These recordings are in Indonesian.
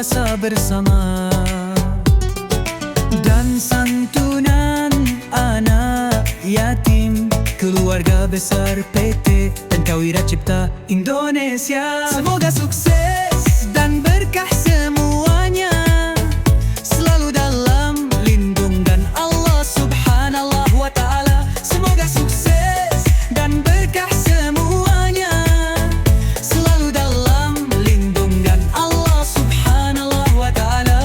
puasa bersama dan santunan anak yatim, keluarga besar PT dan Wira Cipta Indonesia. Semoga sukses dan berkah semuanya, selalu dalam lindungan Allah Subhanallah wa ta'ala. Semoga sukses dan berkah semuanya, selalu dalam lindungan Allah Subhanallah wa ta'ala.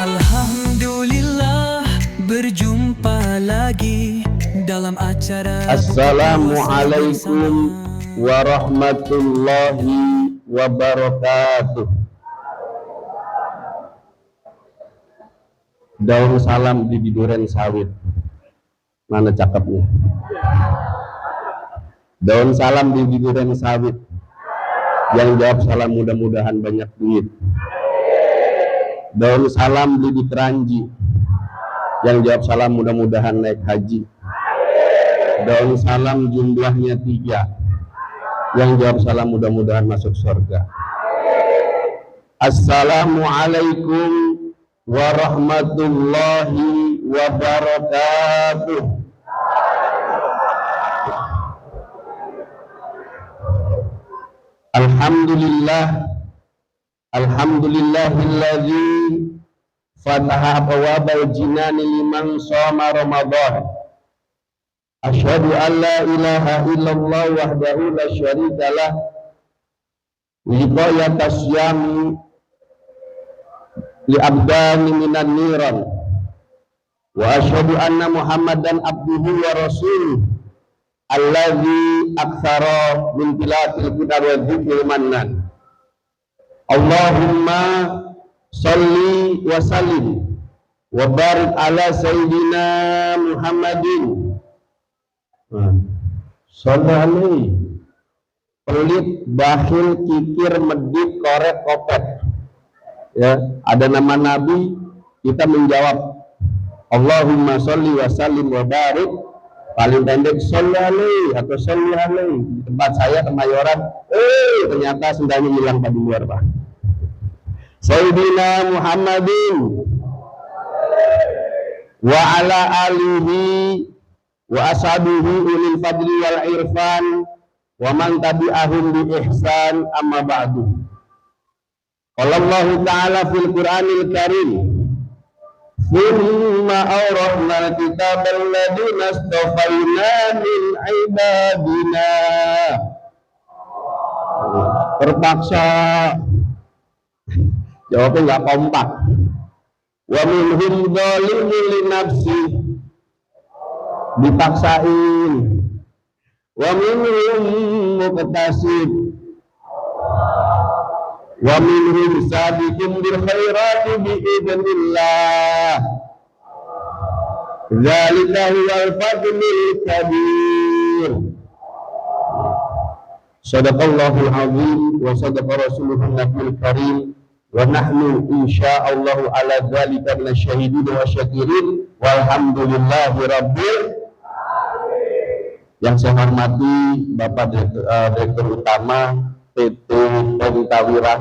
Alhamdulillah, berjumpa lagi dalam acara Assalamualaikum warahmatullahi wabarakatuh. Daun salam di Duren Sawit. Mana cakepnya? Daun salam di Duren Sawit. Yang jawab salam mudah-mudahan banyak duit. Daun salam di Keranji. Yang jawab salam mudah-mudahan naik haji. Daun salam jumlahnya 3. Yang jawab salam mudah-mudahan masuk surga. Assalamualaikum warahmatullahi wabarakatuh. Alhamdulillah, alhamdulillahilladzi fataha abwabal jinani liman shoma Ramadan. Asyhadu an la ilaha illallah wahdahu la syarikalah wiqayatas syami li abdani minan niran wa asyhadu anna Muhammadan abduhu wa rasuluh alladzi aktsara min tilawatil kitab wa dzikril mannan. Allahumma sholli wa sallim wa barik ala sayyidina Muhammadin. Sholli pelit, bakhil, kikir, medit, korek, kopet. Ya, ada nama Nabi, kita menjawab Allahumma sholli wa sallim wa barik. Paling pendek sholli alaihi atau sholli alaihi. Di tempat saya Kemayoran, ternyata sendalnya hilang pada luar, Pak. Sayyidina Muhammadin wa ala alihi wa ashabihi ulil fadli wal irfan wa man tabi'ahum bi ihsan, amma ba'du. Qala Allah ta'ala fil Qur'anil Karim, thumma awrahna al-kitaba alladhina istafayna min ibadina. Terpaksa jawabnya nggak kompak. Wa minhum zalimun li nafsi, dipaksain. Wa minhum muqtasid wa minhum sabiqun bil khairati bi idznillah. Dzalika huwal fadlul kabir. Shadaqallahul azim wa sadaqa rasuluhun nabiyul karim. Wa nahnu insyaallah ala dzalika minasyahidin wa syakirin walhamdulillahi rabbil alamin. Yang saya hormati Bapak Direktur Utama PT Wira,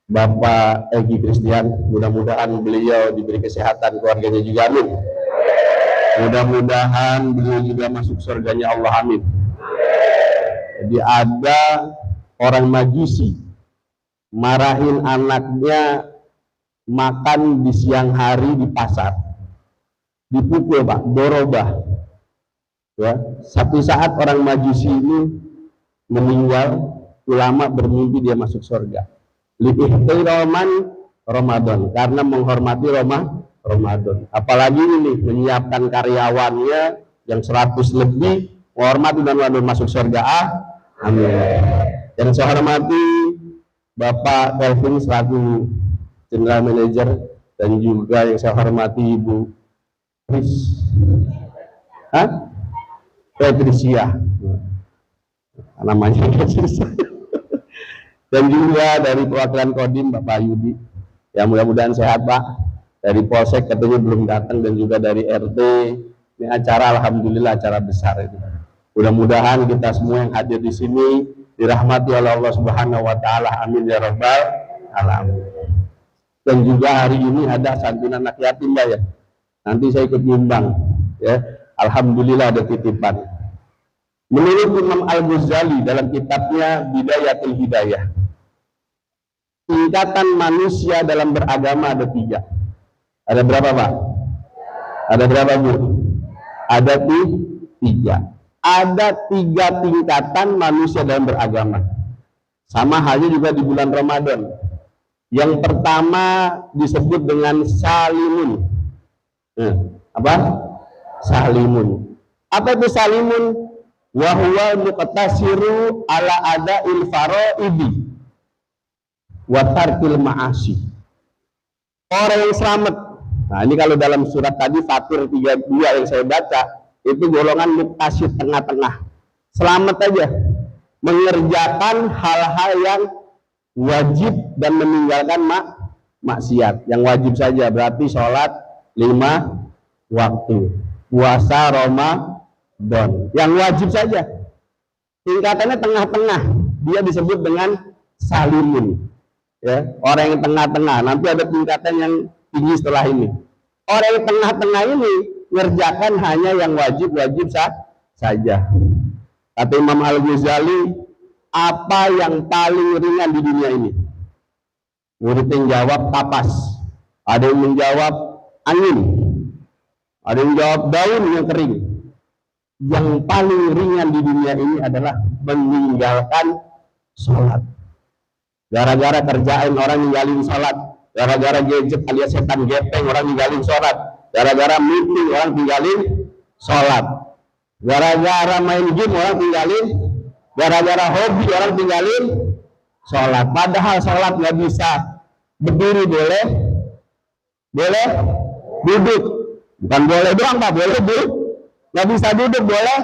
Bapak Egy Kristian, mudah-mudahan beliau diberi kesehatan, keluarganya juga, amin. Mudah-mudahan beliau juga masuk surganya Allah, amin. Jadi ada orang majusi marahin anaknya makan di siang hari di pasar, dipukul, Pak, dorobah. Ya, satu saat orang majusi ini meninggal, ulama bermimpi dia masuk surga. Li'ihtiraman Ramadan, karena menghormati Ramadan. Apalagi ini menyiapkan karyawannya yang 100 lebih, menghormati dan masuk surga. Amin. Yang saya hormati Bapak Kelvin selaku General Manager, dan juga yang saya hormati Ibu Patricia, namanya dan juga dari perwakilan Kodim Bapak Yudi, ya mudah-mudahan sehat, Pak. Dari Polsek katanya belum datang, dan juga dari RT Ini acara alhamdulillah acara besar ini. Mudah-mudahan kita semua yang hadir di sini dirahmati oleh Allah Subhanahu wa taala. Amin ya rabbal alamin. Dan juga hari ini ada santunan anak yatim, Mbak, ya. Nanti saya ikut nyumbang, ya. Alhamdulillah ada titipan. Menurut Imam Al-Ghazali dalam kitabnya Bidayatul Hidayah, tingkatan manusia dalam beragama ada 3. Ada berapa, Pak? Ada berapa, Bu? Ada 3. Ada 3 tingkatan manusia dalam beragama. Sama halnya juga di bulan Ramadan. Yang pertama disebut dengan salimun. Apa? Salimun. Apa itu salimun? Wa huwa muqtasiru ala ada'il faraidi wa tarkil ma'asi. Orang yang selamat. Nah, ini kalau dalam surat tadi Fatir 32 yang saya baca, itu golongan muqtasid, tengah-tengah. Selamat aja. Mengerjakan hal-hal yang wajib dan meninggalkan maksiat. Yang wajib saja berarti sholat 5 waktu, puasa Ramadan. Yang wajib saja. Tingkatannya tengah-tengah. Dia disebut dengan salimun. Ya, orang yang tengah-tengah. Nanti ada tingkatan yang tinggi setelah ini. Orang yang tengah-tengah ini ngerjakan hanya yang wajib-wajib saja. Kata Imam Al-Ghazali, apa yang paling ringan di dunia ini? Murid yang jawab kapas, ada yang menjawab angin, ada yang menjawab daun yang kering. Yang paling ringan di dunia ini adalah meninggalkan sholat. Gara-gara kerjaan orang ninggalin sholat, gara-gara gadget alias setan gepeng orang ninggalin sholat, gara-gara meeting orang tinggalin sholat, gara-gara main game orang tinggalin, gara-gara hobi orang tinggalin sholat. Padahal sholat nggak bisa berdiri, boleh duduk, bukan boleh doang, Pak, boleh duduk. Nggak bisa duduk, boleh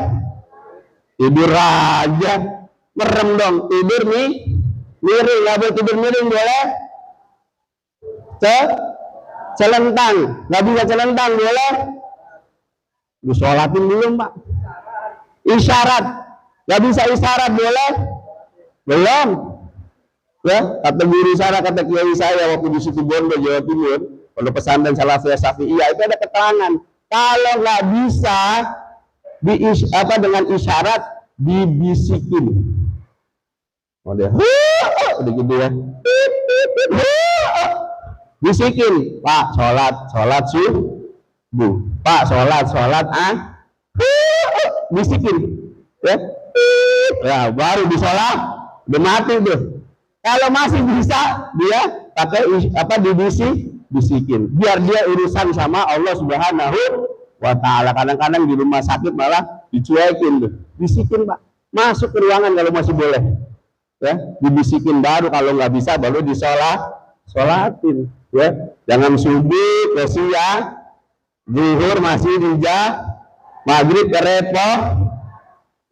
tidur aja, merem dong, tidur nih miring, nggak boleh tidur miring, boleh celentang, nggak bisa celentang, boleh disolatin belum, Pak? Isyarat, nggak bisa isyarat, boleh belum? Ya, kata guru saya, kata kiai saya waktu di Situbondo, Jawa Timur, pondok pesantren Salafiyah Syafi'iyah, itu ada keterangan kalau nggak bisa dengan isyarat, dibisikin. Udah gitu ya, bisikin, Pak, sholat subuh, Pak, sholat bisikin, ya baru disolat, udah mati tuh. Kalau masih bisa, dia pakai bisikin, biar dia urusan sama Allah Subhanahu wa ta'ala. Kadang-kadang di rumah sakit malah dicuekin tuh, bisikin, Pak, masuk ke ruangan kalau masih boleh, ya, dibisikin. Baru kalau nggak bisa baru disolatin, ya. Jangan subuh ke siang, zuhur masih dijah, maghrib ke repot,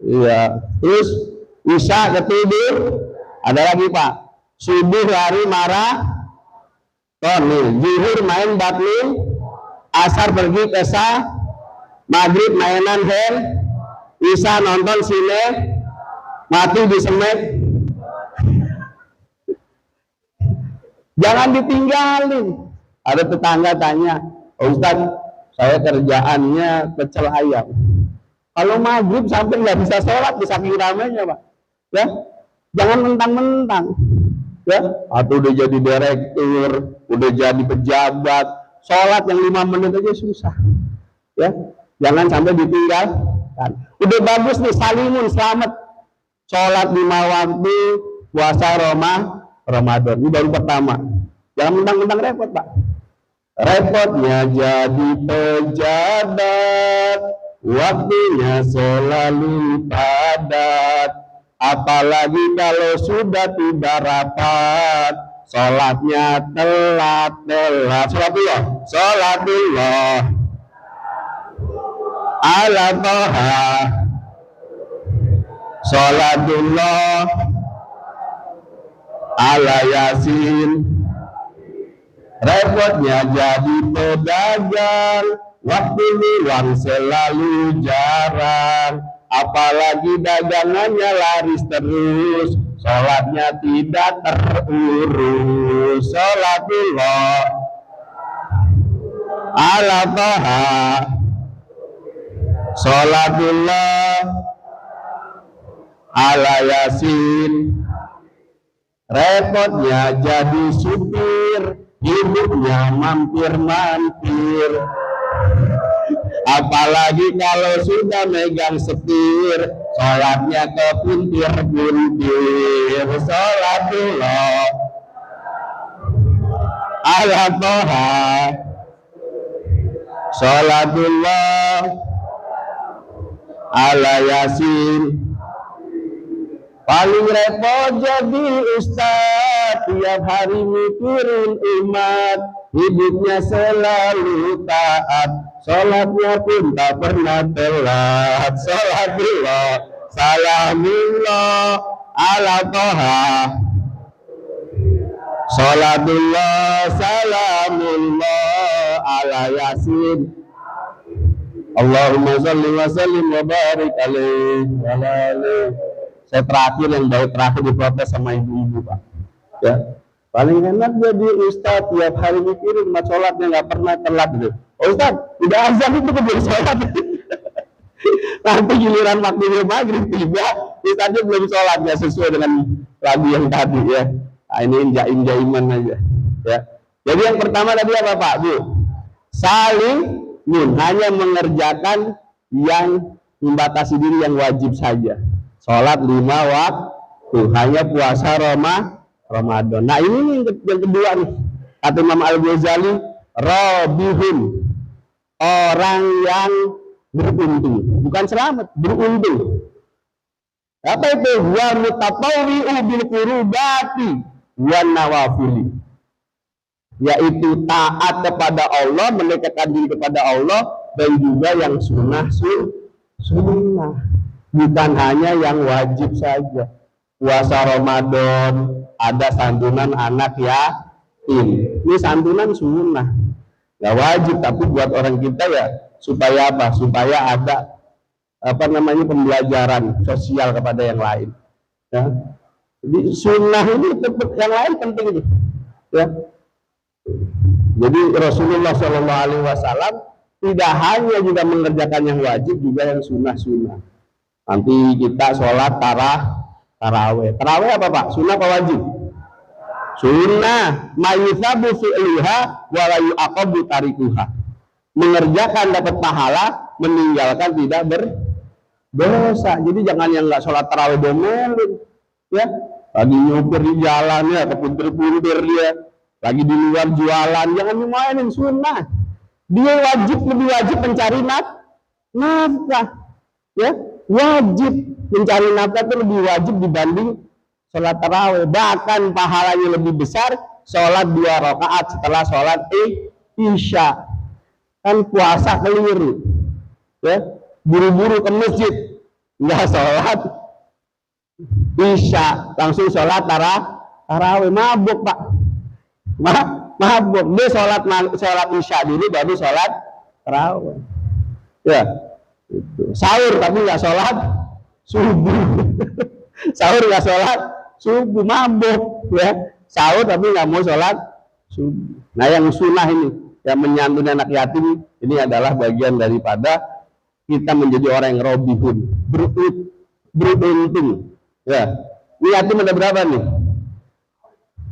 iya, terus isya ke tidur. Ada lagi, Pak, subuh lari marah, zuhur main badminton, asar pergi ke maghrib mainan hand, isya nonton sine, mati di semek. Jangan ditinggalin. Ada tetangga tanya, Ustaz, saya kerjaannya pecel ayam. Kalau maghrib sampai nggak bisa sholat, bisa ramainya, Pak. Ya, jangan mentang-mentang. Ya, atau udah jadi direktur, udah jadi pejabat, sholat yang 5 menit aja susah. Ya, jangan sampai ditinggalkan. Udah bagus nih, salimun, selamat. Sholat 5 waktu, puasa Ramadan. Ini baru pertama. Jangan mentang-mentang repot, Pak. Repotnya jadi pejabat, waktunya selalu padat. Apalagi kalau sudah tiba rapat, sholatnya telat. Sholatullah ala toha, sholatullah ala yasin. Repotnya jadi pedagang, waktu luang selalu jarang, apalagi dagangannya laris terus, sholatnya tidak terurus. Sholatullah ala Toha, sholatullah ala Yasin. Repotnya jadi supir, hidupnya mampir-mampir, apalagi kalau sudah megang setir, sholatnya kepuntir-puntir. Sholatullah ala Toha, sholatullah ala Yasin. Paling repot jadi ustaz, tiap hari mikirin umat, hidupnya selalu taat, sholatnya pun tak pernah telat. Sholatullah salamullah ala Toha, sholatullah salamullah ala Yasin. Allahumma sholli wa sallim wa barik alaihi. Saya terakhir yang baru terakhir diprotes sama ibu-ibu, Pak. Ya, paling enak jadi ustaz tiap hari mikirin mat sholatnya nggak pernah telat gitu. Oh, ustaz, udah azan itu keburu sholat. Nanti giliran waktu maghrib tiba, ustaznya belum sholat, ya sesuai dengan lagu yang tadi ya. Nah, ini jaim-jaiman aja. Ya. Jadi yang pertama tadi apa Pak Bu? Saling hanya mengerjakan yang membatasi diri yang wajib saja. Sholat 5 waktu, hanya puasa Ramadan. Nah ini yang kedua nih, kata Imam Al-Ghazali, robihun, orang yang beruntung, bukan selamat, beruntung. Apa itu? Wa mutatawwi'u bil qurubati wan nawafili, yaitu taat kepada Allah, mendekatkan diri kepada Allah, dan juga yang sunnah, bukan hanya yang wajib saja. Puasa Ramadan, ada santunan anak yatim, ini santunan sunnah, nggak wajib, tapi buat orang kita ya supaya apa? Supaya ada pembelajaran sosial kepada yang lain. Ya. Jadi sunnah ini yang lain penting itu. Ya. Jadi Rasulullah SAW tidak hanya juga mengerjakan yang wajib, juga yang sunnah-sunnah. Nanti kita sholat taraweh. Taraweh apa Pak? Sunnah apa wajib? Sunnah. Mayuthabu fi'liha wa la yu'aqabu tarikuha. Mengerjakan dapat pahala, meninggalkan tidak berdosa. Jadi jangan yang nggak sholat taraweh domelin, ya. Lagi nyopir di jalan ya, kepuntir-puntir dia. Lagi di luar jualan, jangan dimainin sunnah. Dia lebih wajib mencari nafkah, ya. Wajib mencari nafkah itu lebih wajib dibanding sholat taraweh. Bahkan pahalanya lebih besar sholat 2 rakaat setelah sholat isya. Kan puasa keliru, ya, buru-buru ke masjid nggak sholat isya, langsung sholat taraweh, mabuk Pak, mabuk. Dia sholat isya dulu baru sholat taraweh, ya. Sahur tapi nggak sholat subuh. Sahur nggak sholat subuh, mabuk, ya. Sahur tapi nggak mau sholat subuh. Nah yang sunnah ini, yang menyantuni anak yatim, ini adalah bagian daripada kita menjadi orang yang robihun, beruntung. Ya, ini yatim ada berapa nih?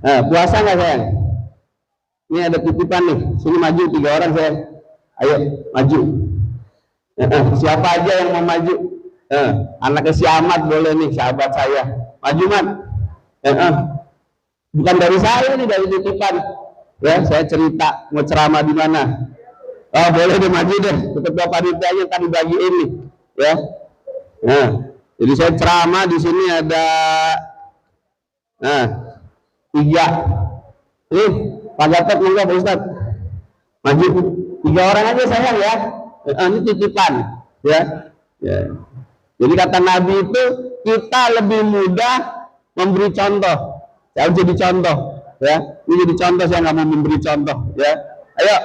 Nah, puasa nggak sayang? Ini ada titipan nih, sini maju 3 orang sayang. Ayo maju. Siapa aja yang mau maju? Anaknya si Ahmad boleh nih, sahabat saya. Maju Mat. Bukan dari saya nih, dari titipan. Ya, saya cerita mau ceramah di mana. Oh boleh deh, maju deh. Ketua panitianya kan dibagiin nih, ya. Nah, jadi saya ceramah di sini ada 3. Nih, Pak Gatot enggak Pak Ustaz? Maju 3 orang aja sayang ya. Ini titipan, ya. Ya. Jadi kata Nabi itu kita lebih mudah memberi contoh. Saya jadi contoh, ya. Ini jadi contoh, saya nggak mau memberi contoh, ya. Ayo,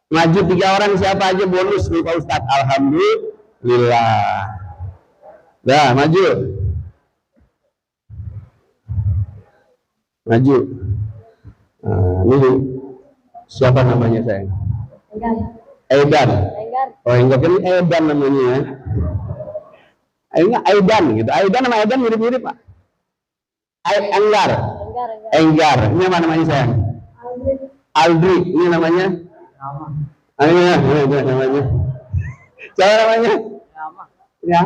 Maju 3 orang siapa aja bonus nih Pak Ustadz. Alhamdulillah. Dah maju. Maju. Ini siapa namanya sayang? Edan. Oh enggak kan Edan namanya ya. Aidan gitu. Aidan sama Edan mirip-mirip Pak. Enggar. Enggar. Ini apa namanya sayang? Aldri. Ini namanya? Ini namanya. Siapa namanya? Ya.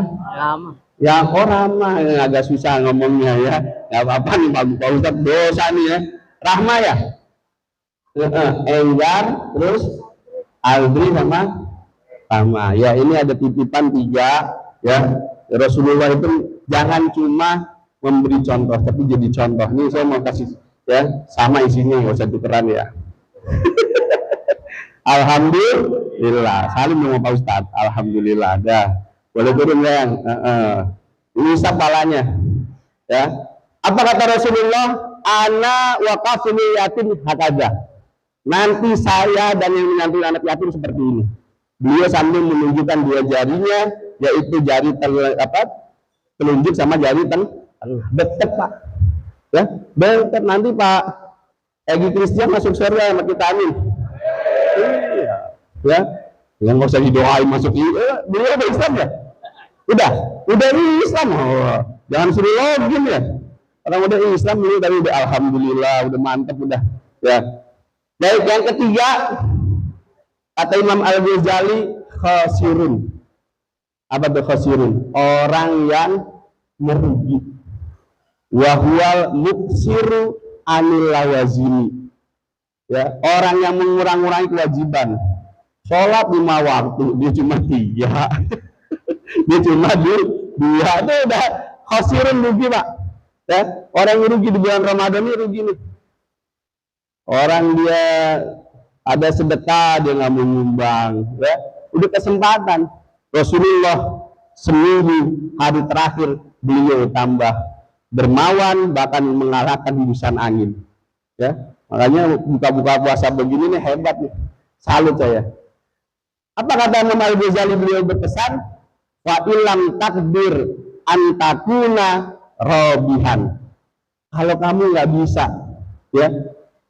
Ya Rama. Agak susah ngomongnya ya. Gak apa-apa nih Pak Ustadz, dosa nih ya. Rahma ya? Enggar, terus Aldri sama Rahma. Ya ini ada titipan 3 ya. Rasulullah itu jangan cuma memberi contoh, tapi jadi contoh. Ini saya mau kasih ya, sama isinya, nggak usah tukeran ya. Alhamdulillah, salim sama Pak Ustadz. Alhamdulillah, dah. Boleh turun ya. Ini isap palanya. Ya. Apa kata Rasulullah? Ana wa kafil yatim hakaza. Nanti saya dan yang menyantuni anak yatim seperti ini. Beliau sambil menunjukkan 2 jarinya, yaitu jari telunjuk sama jari dekat Pak. Ya, dekat nanti Pak Egi Christian masuk surga sama kita, amin. Iya. Ya, yang nggak usah didoain masuk beliau udah Islam ya? Udah Islam. Oh, jangan suruh login ya. Orang udah Islam dulu tadi udah alhamdulillah, udah mantep udah. Ya. Baik, yang ketiga kata Imam Al-Ghazali, khasirun. Apa itu khasirun? Orang yang merugi. Wahwal muksiru anil lawazini. Ya, orang yang mengurang-urangi kewajiban. Sholat 5 waktu, dia cuma 3. Dia cuma 2. Itu udah khasirun, rugi Pak. Ya, orang yang rugi di bulan Ramadan ini rugi nih. Orang dia ada sedekah dia nggak mau nyumbang, ya udah kesempatan. Rasulullah seminggu hari terakhir beliau tambah dermawan, bahkan mengalahkan hembusan angin. Ya, makanya buka-buka puasa begini nih hebat nih, salut saya. Apa kata Imam Al-Ghazali, beliau berpesan, wa ilam takdir antakuna robihan. Kalau kamu nggak bisa, ya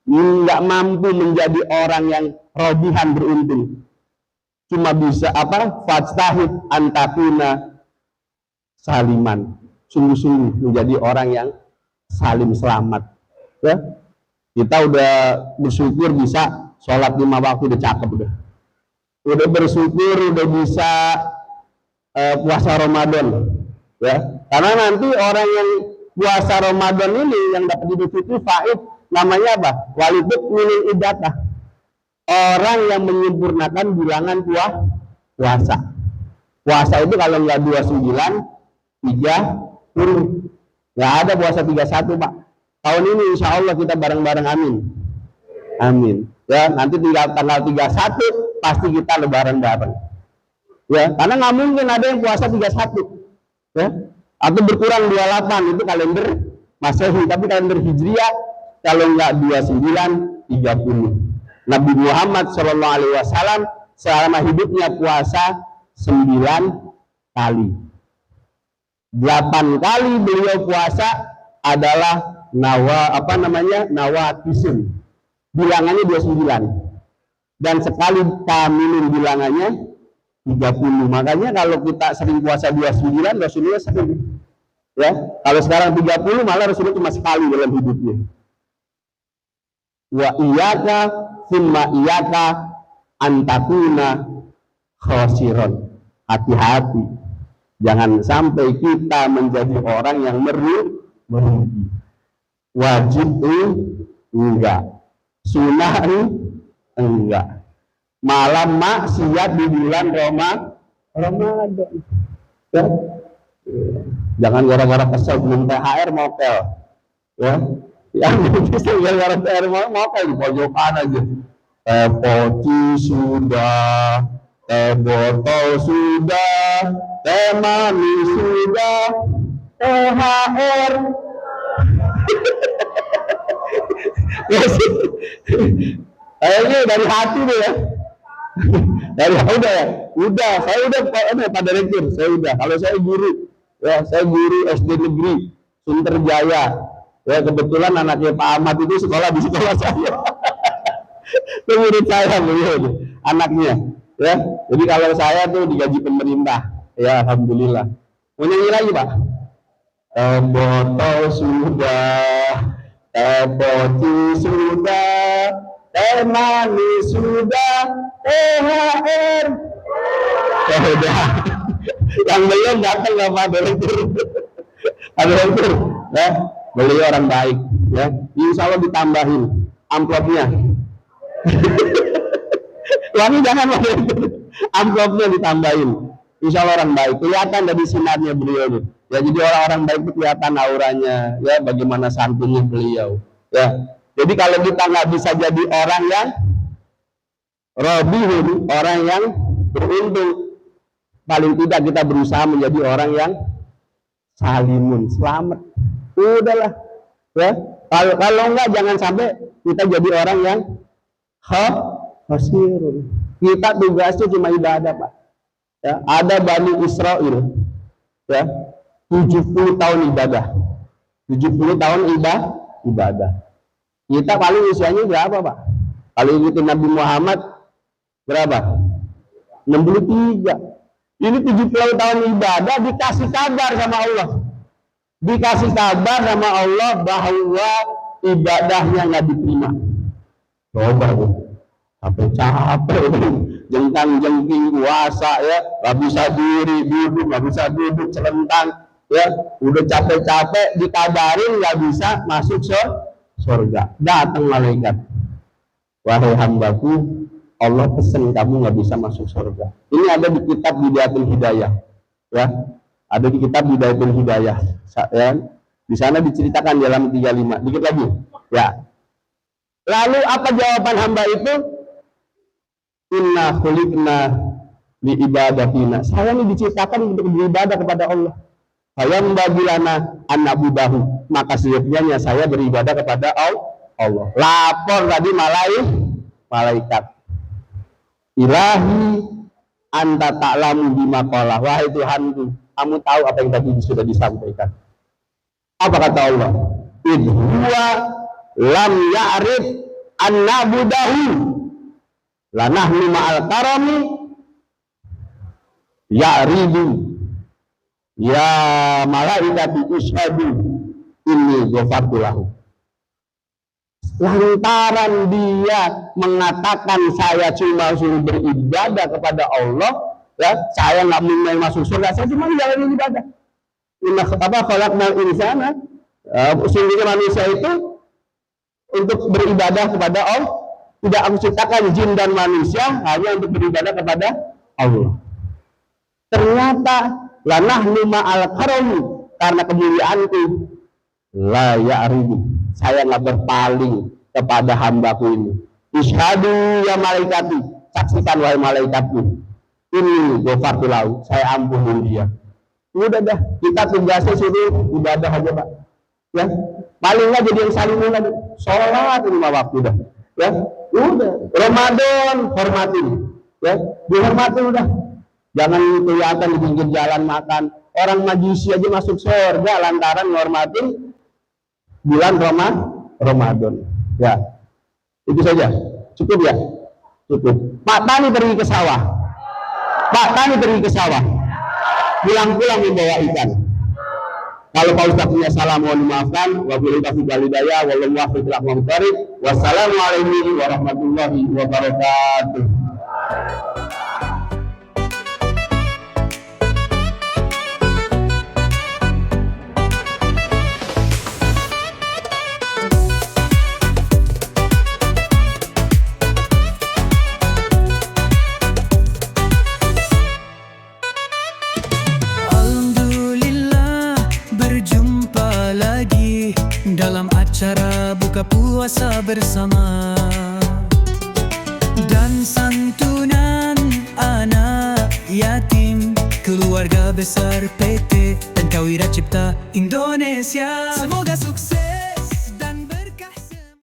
nggak mampu menjadi orang yang robihan beruntung, cuma bisa fajtahid antakuna saliman, sungguh-sungguh menjadi orang yang salim selamat. Ya, kita udah bersyukur bisa sholat 5 waktu, udah cakep udah bersyukur udah bisa puasa Ramadan. Ya, karena nanti orang yang puasa Ramadan ini yang dapat Idul Fitri faid namanya apa? Walidut minil idatah. Orang yang menyempurnakan bilangan puasa. Puasa itu kalau nggak 29, 30. Nggak ada puasa 31 Pak. Tahun ini insya Allah kita bareng-bareng, amin. Amin. Ya, nanti tinggal tanggal 31 pasti kita lebaran bareng. Ya, karena nggak mungkin ada yang puasa 31. Ya, atau berkurang 28 itu kalender Masehi, tapi kalender Hijriah kalau enggak 29, 30. Nabi Muhammad SAW selama hidupnya puasa 9 kali. 8 kali beliau puasa adalah nawatisun. Bilangannya 29. Dan sekali taminin bilangannya 30. Makanya kalau kita sering puasa 29, Rasulullah sering. Ya, kalau sekarang 30 malah Rasulullah cuma sekali dalam hidupnya. Wa iyyaka thumma iyyaka antakuna khasiron. Hati-hati, jangan sampai kita menjadi orang yang merugi. Wajib enggak, sunnah enggak, malam maksiat di bulan Ramadan. Ya? Jangan gara-gara kesel belum THR mokel. Ya, yang bisa gara-gara THR mokel di pojokan aja. Teh poci sudah, teh botol sudah, teh manis sudah, THR. Kayaknya dari hati deh ya. Udah ya, udah. Saya udah pada rektur. Saya udah. Kalau saya guru, ya saya guru SD negeri Sunter Jaya. Ya kebetulan anaknya Pak Ahmad itu sekolah di sekolah saya. Itu murid saya beliau, anaknya. Ya, jadi kalau saya tuh digaji pemerintah. Ya alhamdulillah. Mau nyanyi lagi Pak? Botol sudah, poci sudah, teh manis sudah, THR. Sudah. Yang belum datang nggak Pak Direktur? Ada direktur, ya. Beliau orang baik, ya. Insya Allah ditambahin amplopnya. Wangi jangan Pak Direktur. Amplopnya ditambahin. Insya Allah orang baik. Kelihatan dari sinarnya beliau nih. Ya jadi orang-orang baik itu kelihatan auranya, ya bagaimana santunnya beliau. Ya. Jadi kalau kita nggak bisa jadi orang yang robihun, orang yang beruntung, paling tidak kita berusaha menjadi orang yang salimun, selamat. Udahlah, ya. Kalau enggak jangan sampai kita jadi orang yang khasirun. Kita tugasnya cuma ibadah Pak. Ya, ada Bani Israel, ya 70 tahun ibadah, 70 tahun ibadah. Kita paling usianya berapa Pak? Kalau ikutin Nabi Muhammad berapa? 63. Ini 70 tahun ibadah dikasih kabar sama Allah. Dikasih kabar sama Allah bahwa ibadahnya nggak diterima. Coba Bu, capek-capek, jengkang-jengking puasa ya, nggak bisa diri, nggak bisa duduk celentang, ya, udah capek-capek dikabarin nggak bisa masuk surga. Datang malaikat, wahai hambaku, Allah pesen kamu nggak bisa masuk surga. Ini ada di kitab Bidayatul Hidayah, ya, ada di kitab Bidayatul Hidayah, ya. Di sana diceritakan di dalam 35. Dikit lagi, ya. Lalu apa jawaban hamba itu? Inna khuliqna li ibadatina. Saya ini diciptakan untuk beribadah kepada Allah. Saya membagilana anak budahu. Maka sejatinya saya beribadah kepada Allah. Lapor tadi malaikat. Ilahi anta ta'lamu bima qala. Wahai Tuhanku, kamu tahu apa yang tadi sudah disampaikan. Apa kata Allah? Idhuwa lam ya'rid an nabudahu lanahnu ma'al karami ya'ridu ya malaikati usyadu inni ghafartu lahu. Lantaran dia mengatakan saya cuma suruh beribadah kepada Allah, ya, saya nggak mau masuk surga, saya cuma jalanin ibadah. Inna khalaqnal insana, sungguhnya manusia itu untuk beribadah kepada Allah. Tidak aku ciptakan jin dan manusia hanya untuk beribadah kepada Allah. Ternyata lanahnu ma'al karami, karena kemuliaanku la ya'ridu, saya nggak berpaling kepada hambaku ini. Isyhadu ya malaikati, saksikan wahai malaikatku, ini ghafartu lahu, saya ampuni dia. Udah dah, kita tugasnya suruh ibadah aja Pak, ya. Paling nggak jadi yang saling lagi, sholat 5 waktu dah, ya. Udah, Ramadan hormatin, ya, dihormatin udah. Jangan kelihatan di pinggir jalan makan. Orang majusi aja masuk surga lantaran menghormatin bulan Ramadan. Ya, itu saja. Cukup ya? Cukup. Pak Tani pergi ke sawah. Pak Tani pergi ke sawah. Pulang-pulang membawa ikan. Kalau Pak Ustaz punya salah mohon dimaafkan. Wabillahi taufiq wal hidayah. Wallahu a'lam bishawab. Wassalamualaikum warahmatullahi wabarakatuh. Dalam acara buka puasa bersama dan santunan anak yatim, keluarga besar PT dan Kawira Cipta Indonesia. Semoga sukses.